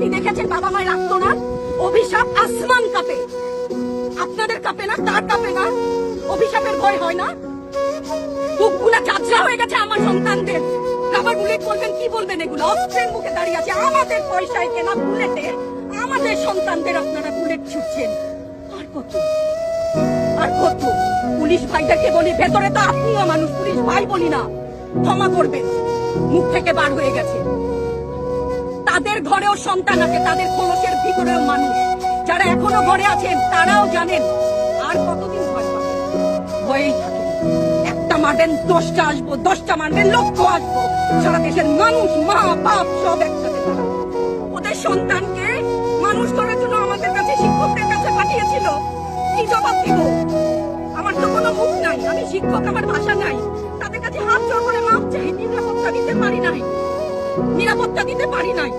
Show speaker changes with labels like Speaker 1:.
Speaker 1: আপনি দেখেছেন বাবা মায়ের রাখতো না? অভিশাপ আসমান কাঁপে, আপনাদের কাঁপে না? তার কাঁপে না? অভিশাপের ভয় হয় না? বুকগুলা ঝাঁঝরা হয়ে গেছে আমার সন্তানদের। আবার বুলেট বলবেন, কি বলবেন? এগুলো অস্ত্রের মুখে দাঁড়িয়ে আছে, আমাদের পয়সায় কেনা বুলেটে আমাদের সন্তানদের আপনারা বুলেট ছুটছেন। আর কত আর কত? পুলিশ ভাইদেরকে বলি, ভেতরে তো আপনিও মানুষ, পুলিশ ভাই বলি না, ক্ষমা করবেন, মুখ থেকে বার হয়ে গেছে। তাদের ঘরেও সন্তান আছে, তাদের খোলসের ভিতরেও মানুষ। যারা এখনো ঘরে আছেন তারাও জানেন আর কতদিন ভয় পাবেন। ভয়েই থাকেন, একটা মারবেন 10টা আসবো, 10টা মারবেন লক্ষ আসবো। সারা দেশের মানুষ, মা বাপ সব একসাথে তারা ওদের সন্তানকে মানুষ করার জন্য আমাদের কাছে, শিক্ষকদের কাছে পাঠিয়েছিল। কি জবাব দিব? আমার তো কোনো মুখ নাই, আমি শিক্ষক, আমার ভাষা নাই। তাদের কাছে হাত জোড় করে মাপ চাই, নিরাপত্তা দিতে পারি নাই।